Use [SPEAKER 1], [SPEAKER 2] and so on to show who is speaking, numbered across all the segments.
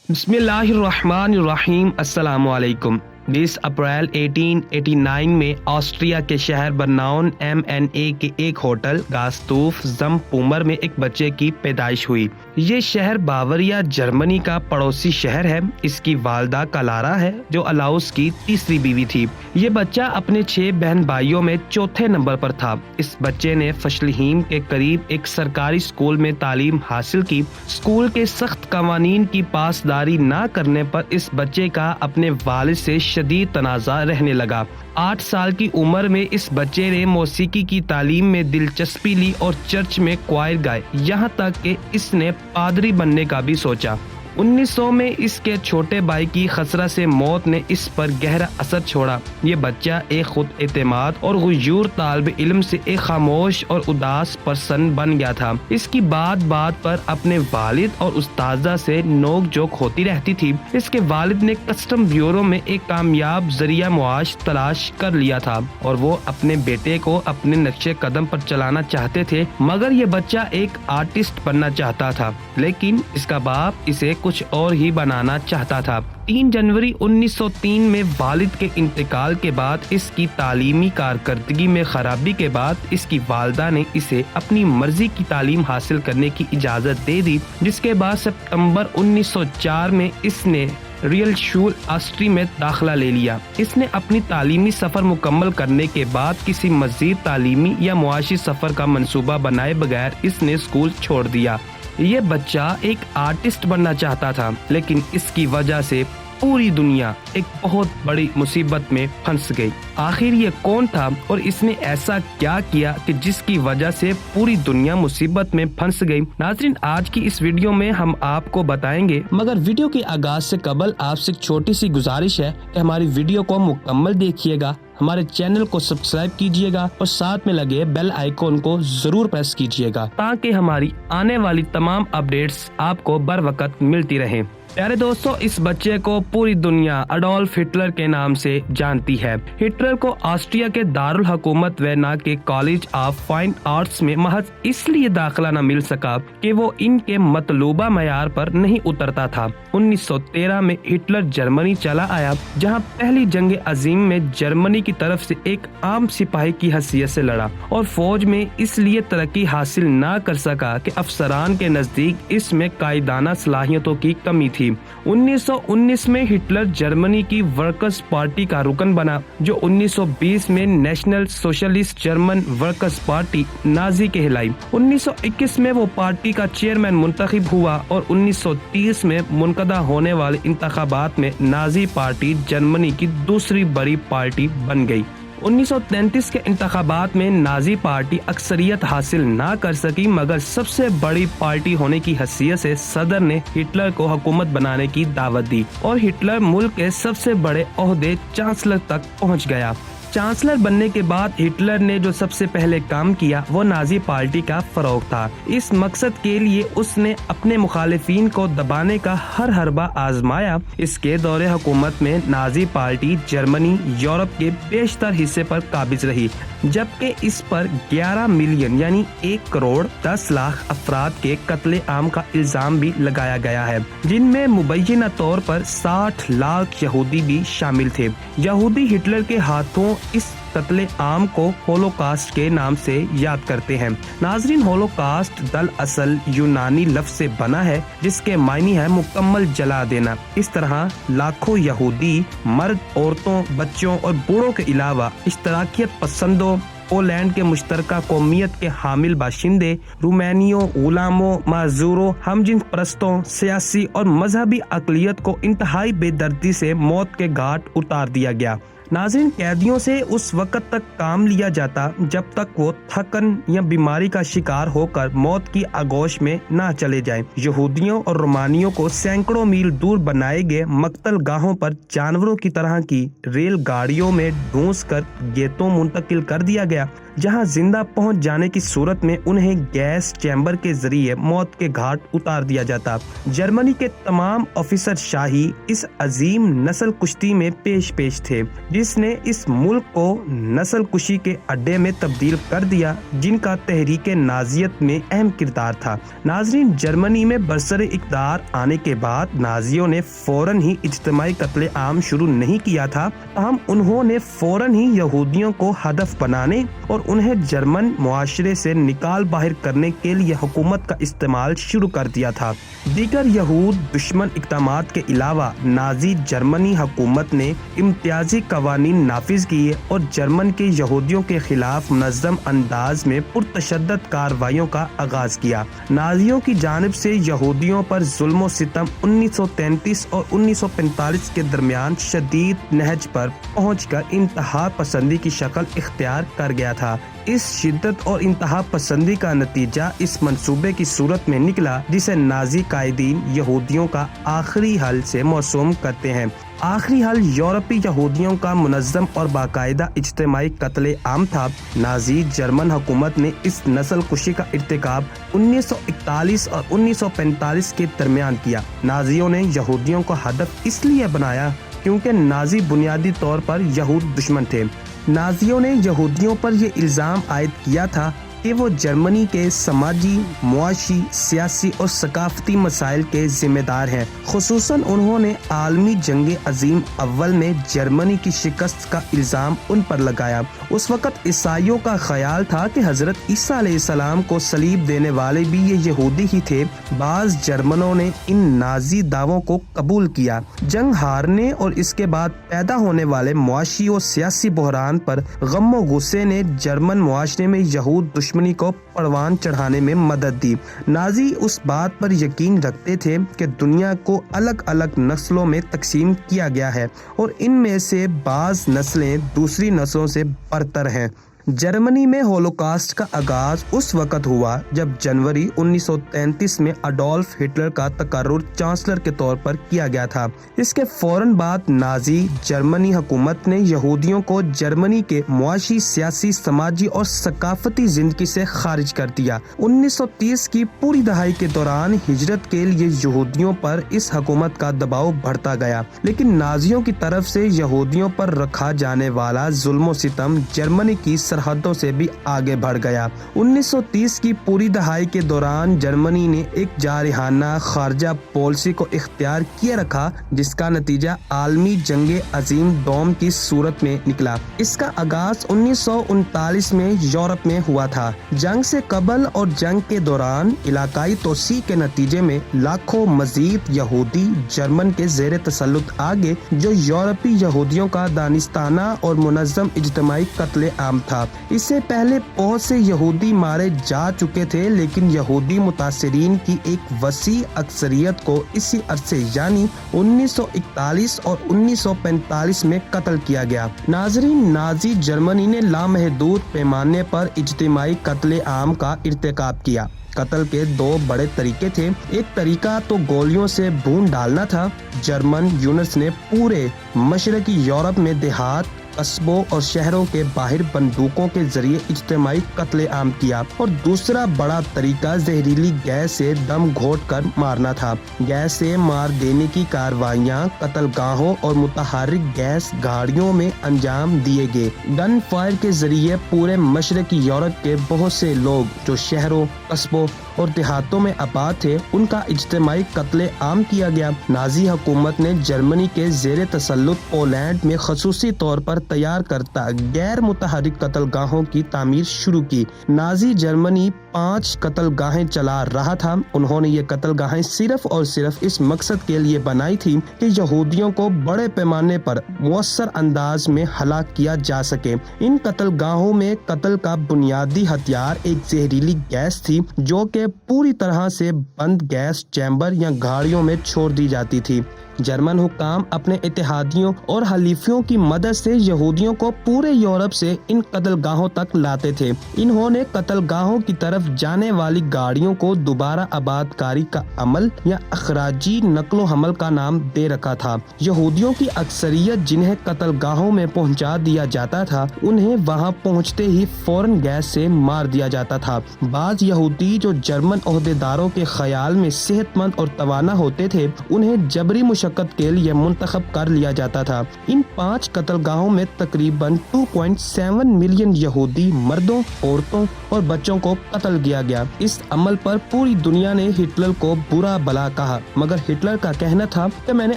[SPEAKER 1] बिस्मिल्लाहिर्रहमानिर्रहीम। अस्सलामु अलैकुम। 20 अप्रैल 1889 में ऑस्ट्रिया के शहर बर्नाउन MNA के एक होटल गास्तूफ जमपूमर में एक बच्चे की पैदाइश हुई। ये शहर बावरिया जर्मनी का पड़ोसी शहर है। इसकी वालदा कलारा है जो अलाउस की तीसरी बीवी थी। ये बच्चा अपने 6 बहन भाइयों में चौथे नंबर पर था। इस बच्चे ने फशलहीम के करीब एक सरकारी स्कूल में तालीम हासिल की। स्कूल के सख्त कवानीन की पासदारी न करने पर इस बच्चे का अपने वालिद से शदीद तनाज़ा रहने लगा। 8 साल की उम्र में इस बच्चे ने मौसीकी की तालीम में दिलचस्पी ली और चर्च में क्वायर गाए, यहाँ तक कि इसने पादरी बनने का भी सोचा। 1900 में इसके छोटे भाई की खसरा से मौत ने इस पर गहरा असर छोड़ा। ये बच्चा एक खुद एतमाद और गुयूर तालिब इल्म से एक खामोश और उदास पर्सन बन गया था। इसकी बात बात पर अपने वालिद और उस्तादा से नोक जोक होती रहती थी। इसके वालिद ने कस्टम ब्यूरो में एक कामयाब जरिया मुआश तलाश कर लिया था और वो अपने बेटे को अपने नक्शे कदम पर चलाना चाहते थे, मगर ये बच्चा एक आर्टिस्ट बनना चाहता था, लेकिन इसका बाप इसे कुछ और ही बनाना चाहता था। 3 जनवरी 1903 में वालिद के इंतकाल के बाद इसकी तालीमी कारकर्दगी में खराबी के बाद इसकी वालदा ने इसे अपनी मर्जी की तालीम हासिल करने की इजाजत दे दी, जिसके बाद सितंबर 1904 में इसने रियल शूल ऑस्ट्री में दाखिला ले लिया। इसने अपनी तालीमी सफर मुकम्मल करने के बाद किसी मजीद तालीमी या मुआशी सफर का मंसूबा बनाए बगैर इसने स्कूल छोड़ दिया। ये बच्चा एक आर्टिस्ट बनना चाहता था, लेकिन इसकी वजह से पूरी दुनिया एक बहुत बड़ी मुसीबत में फंस गई। आखिर ये कौन था और इसने ऐसा क्या किया कि जिसकी वजह से पूरी दुनिया मुसीबत में फंस गई? नाज़रीन, आज की इस वीडियो में हम आपको बताएंगे, मगर वीडियो के आगाज से कबल आपसे एक छोटी सी गुजारिश है कि हमारी वीडियो को मुकम्मल देखिएगा, हमारे चैनल को सब्सक्राइब कीजिएगा और साथ में लगे बेल आइकॉन को जरूर प्रेस कीजिएगा ताकि हमारी आने वाली तमाम अपडेट्स आपको बर वक्त मिलती रहें। प्यारे दोस्तों, इस बच्चे को पूरी दुनिया अडोल्फ हिटलर के नाम से जानती है। हिटलर को ऑस्ट्रिया के दारुल हुकूमत वेना के कॉलेज ऑफ फाइन आर्ट्स में महज इसलिए दाखिला न मिल सका कि वो इनके मतलूबा मयार पर नहीं उतरता था। 1913 में हिटलर जर्मनी चला आया, जहां पहली जंग अजीम में जर्मनी की तरफ से एक आम सिपाही की हैसियत से लड़ा और फौज में इसलिए तरक्की हासिल न कर सका कि अफसरान के नजदीक इसमें कायदाना सलाहियतों की कमी थी। 1919 में हिटलर जर्मनी की वर्कर्स पार्टी का रुकन बना, जो 1920 में national socialist German workers party Nazi कहलाई। 1921 में वो पार्टी का चेयरमैन मुंतखब हुआ और 1930 में मुनक़दा होने वाले इंतखाबात में नाजी पार्टी जर्मनी की दूसरी बड़ी पार्टी बन गई। 1933 के इंतखाबात में नाजी पार्टी अक्सरियत हासिल ना कर सकी, मगर सबसे बड़ी पार्टी होने की हैसियत से सदर ने हिटलर को हुकूमत बनाने की दावत दी और हिटलर मुल्क के सबसे बड़े ओहदे चांसलर तक पहुंच गया। चांसलर बनने के बाद हिटलर ने जो सबसे पहले काम किया वो नाजी पार्टी का फरोग था। इस मकसद के लिए उसने अपने मुखालिफिन को दबाने का हर हरबा आजमाया। इसके दौरे हुकूमत में नाजी पार्टी जर्मनी यूरोप के बेशतर हिस्से पर काबिज रही, जबकि इस पर 11 मिलियन यानी 1 करोड़ 10 लाख अफराद के कत्ले आम का इल्जाम भी लगाया गया है, जिनमें मुबैयना तौर पर 60 लाख यहूदी भी शामिल थे। यहूदी हिटलर के हाथों इस कत्ले आम को होलोकास्ट के नाम से याद करते हैं। नाजरीन, होलोकास्ट दल असल यूनानी लफ्ज से बना है, जिसके मायने है मुकम्मल जला देना। इस तरह लाखों यहूदी मर्द, औरतों, बच्चों और बूढ़ों के अलावा इश्तराकियत पसंदों, पोलैंड के मुश्तरका कौमियत के हामिल बाशिंदे, रोमानियों, गुलामों, माजूरों, हमजिन्स परस्तों, सियासी और मजहबी अकलियत को इंतहाई बेदर्दी से मौत के घाट उतार दिया गया। नाज़रीन, कैदियों से उस वक्त तक काम लिया जाता जब तक वो थकन या बीमारी का शिकार होकर मौत की आगोश में ना चले जाएं। यहूदियों और रोमानियों को सैकड़ों मील दूर बनाए गए मक्तल गाहों पर जानवरों की तरह की रेल गाड़ियों में ढूंस कर गेतों मुंतकिल कर दिया गया, जहां जिंदा पहुंच जाने की सूरत में उन्हें गैस चैम्बर के जरिए मौत के घाट उतार दिया जाता। जर्मनी के तमाम ऑफिसर शाही इस अजीम नस्ल कुश्ती में पेश थे, जिसने इस मुल्क को नस्ल कुशी के अड्डे में तब्दील कर दिया, जिनका तहरीके नाजियत में अहम किरदार था। नाजरीन, जर्मनी में बरसरे इक़्तिदार आने के बाद नाजियों ने फौरन ही इज्तिमाई कत्ले आम शुरू नहीं किया था, ताहम उन्होंने फौरन ही यहूदियों को हदफ बनाने और उन्हें जर्मन मुआशरे से निकाल बाहर करने के लिए हुकूमत का इस्तेमाल शुरू कर दिया था। दीगर यहूद दुश्मन इक़दामात के अलावा नाजी जर्मनी हुकूमत ने इम्तियाजी कवानीन नाफिज किए और जर्मन के यहूदियों के खिलाफ मुनज़्ज़म अंदाज में पुरतशद्दद कार्रवाइयों का आगाज किया। नाजियों की जानिब से यहूदियों पर जुल्म सितम 1933 और 1945 के दरमियान शदीद नहज पर पहुंचकर इंतहा पसंदी की शक्ल इख्तियार कर गया था। इस शिद्दत और इंतहा पसंदी का नतीजा इस मंसूबे की सूरत में निकला, जिसे नाजी कायदीन यहूदियों का आखिरी हल से मौसूम करते हैं। आखिरी हल यूरोपी यहूदियों का मुनज़्ज़म और बाकायदा इज्तिमाई कत्ले आम था। नाजी जर्मन हुकूमत ने इस नस्ल कुशी का इर्तिकाब 1941 और 1945 के दरमियान किया। नाजियों ने यहूदियों को हदफ इसलिए बनाया क्योंकि नाजी बुनियादी तौर पर यहूद दुश्मन थे। नाजियों ने यहूदियों पर यह इल्ज़ाम आयद किया था कि वो जर्मनी के समाजी, मुआशी, सियासी और सकाफती मसाइल के जिम्मेदार हैं। खुसूसन उन्होंने आलमी जंग अजीम अव्वल में जर्मनी की शिकस्त का इल्ज़ाम उन पर लगाया। उस वक़्त ईसाइयों का ख्याल था कि हज़रत ईसा अलैहिस्सलाम को सलीब देने वाले भी ये यहूदी ही थे। बाज़ जर्मनों ने इन नाजी दावों को कबूल किया। जंग हारने और इसके बाद पैदा होने वाले मुआशी और सियासी बहरान पर गम और गुस्से ने जर्मन मुआशरे में यहूद दुश्मनी को परवान चढ़ाने में मदद दी। नाजी उस बात पर यकीन रखते थे कि दुनिया को अलग अलग नस्लों में तकसीम किया गया है और इनमें से बाज़ नस्लें दूसरी नस्लों से बरतर हैं। जर्मनी में होलोकॉस्ट का आगाज उस वक़्त हुआ जब जनवरी 1933 में अडोल्फ हिटलर का तकर्रुर चांसलर के तौर पर किया गया था। इसके फौरन बाद नाजी जर्मनी हुकूमत ने यहूदियों को जर्मनी के मुआशी, सियासी, समाजी और सकाफती जिंदगी से खारिज कर दिया। 1930 की पूरी दहाई के दौरान हिजरत के लिए यहूदियों पर इस हुकूमत का दबाव बढ़ता गया, लेकिन नाजियों की तरफ से यहूदियों पर रखा जाने वाला जुल्म सितम जर्मनी की सरहदों से भी आगे बढ़ गया। 1930 की पूरी दहाई के दौरान जर्मनी ने एक जारहाना खारजा पॉलिसी को इख्तियार किए रखा, जिसका नतीजा आलमी जंग अजीम दोम की सूरत में निकला। इसका आगाज 1939 में यूरोप में हुआ था। जंग से कबल और जंग के दौरान इलाकाई तोसी के नतीजे में लाखों मजीद यहूदी जर्मन के जेर तसल्लुत आ गए, जो यूरोपी यहूदियों का दानिस्ताना और मुनज़्ज़म इज्तिमाई कत्ले आम था। इससे पहले बहुत से यहूदी मारे जा चुके थे, लेकिन यहूदी मुतासिरीन की एक वसी अक्सरियत को इसी अरसे यानी 1941 और 1945 में कत्ल किया गया। नाजरीन, नाजी जर्मनी ने लामहदूद पैमाने पर इज्तिमाई कत्ले आम का इर्तिकाब किया। कत्ल के दो बड़े तरीके थे। एक तरीका तो गोलियों से भून डालना था। जर्मन यूनिट्स ने पूरे मशरकी यूरोप में देहात, कस्बों और शहरों के बाहर बंदूकों के जरिए इज्तिमाई कत्ले आम किया। और दूसरा बड़ा तरीका जहरीली गैस से दम घोट कर मारना था। गैस से मार देने की कार्रवाइयाँ कत्लगाहों और मुतहर्रिक गैस गाड़ियों में अंजाम दिए गए। गन फायर के जरिए पूरे मशरकी यूरोप के बहुत से लोग जो शहरों, कस्बों और देहातों में आबाद थे, उनका इज्तिमाई कत्ले आम किया गया। नाजी हुकूमत ने जर्मनी के जेर तसल्लुत पोलैंड में खसूसी तौर पर तैयार करता गैर मुतहर्रिक कत्लगाहों की तामीर शुरू की। नाजी जर्मनी 5 कत्लगाहें चला रहा था। उन्होंने ये कत्लगाहें सिर्फ और सिर्फ इस मकसद के लिए बनाई थी कि यहूदियों को बड़े पैमाने पर मुअस्सर अंदाज में हलाक किया जा सके। इन कत्लगाहों में कत्ल का बुनियादी हथियार एक जहरीली गैस थी, जो कि पूरी तरह से बंद गैस चैम्बर या गाड़ियों में छोड़ दी जाती थी। जर्मन हुक्काम अपने इत्तेहादियों और हलीफियों की मदद से यहूदियों को पूरे यूरोप से इन कत्लगाहों तक लाते थे। इन्होंने कत्लगाहों की तरफ طرف جانے والی گاڑیوں کو دوبارہ آباد کاری کا عمل یا اخراجی نقل و حمل کا نام دے رکھا تھا۔ یہودیوں کی اکثریت جنہیں قتل گاہوں میں پہنچا دیا جاتا تھا انہیں وہاں پہنچتے ہی فوراً گیس سے مار دیا جاتا تھا۔ بعض یہودی جو جرمن عہدیداروں کے خیال میں صحت مند اور توانا ہوتے تھے انہیں جبری مشقت کے لیے منتخب کر لیا جاتا تھا۔ ان 5 قتل گاہوں میں تقریباً 2.7 ملین یہودی مردوں، عورتوں اور بچوں کو قتل کیا گیا۔ اس عمل پر پوری دنیا نے ہٹلر کو برا بلا کہا، مگر ہٹلر کا کہنا تھا کہ میں نے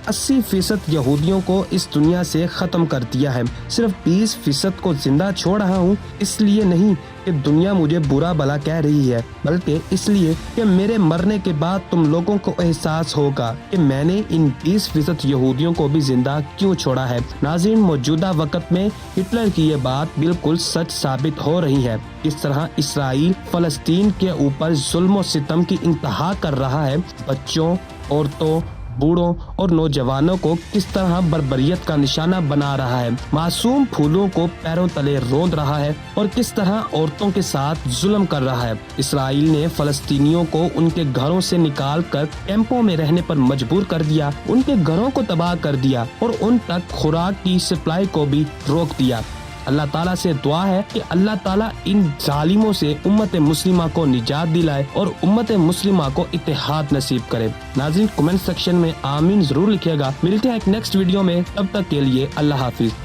[SPEAKER 1] 80% یہودیوں کو اس دنیا سے ختم کر دیا ہے، صرف 20% کو زندہ چھوڑ رہا ہوں، اس لیے نہیں کہ دنیا مجھے برا بلا کہہ رہی ہے، بلکہ اس لیے کہ میرے مرنے کے بعد تم لوگوں کو احساس ہوگا کہ میں نے ان 20% یہودیوں کو بھی زندہ کیوں چھوڑا ہے۔ ناظرین، موجودہ وقت میں ہٹلر کی یہ بات بالکل سچ ثابت ہو رہی ہے۔ اس طرح اسرائیل فلسطین کے اوپر ظلم و ستم کی انتہا کر رہا ہے، بچوں، عورتوں، بوڑھوں اور نوجوانوں کو کس طرح بربریت کا نشانہ بنا رہا ہے، معصوم پھولوں کو پیروں تلے روند رہا ہے اور کس طرح عورتوں کے ساتھ ظلم کر رہا ہے۔ اسرائیل نے فلسطینیوں کو ان کے گھروں سے نکال کر کیمپوں میں رہنے پر مجبور کر دیا، ان کے گھروں کو تباہ کر دیا اور ان تک خوراک کی سپلائی کو بھی روک دیا۔ اللہ تعالیٰ سے دعا ہے کہ اللہ تعالیٰ ان ظالموں سے امت مسلمہ کو نجات دلائے اور امت مسلمہ کو اتحاد نصیب کرے۔ ناظرین، کمنٹ سیکشن میں آمین ضرور لکھیے گا۔ ملتے ہیں ایک نیکسٹ ویڈیو میں، تب تک کے لیے اللہ حافظ۔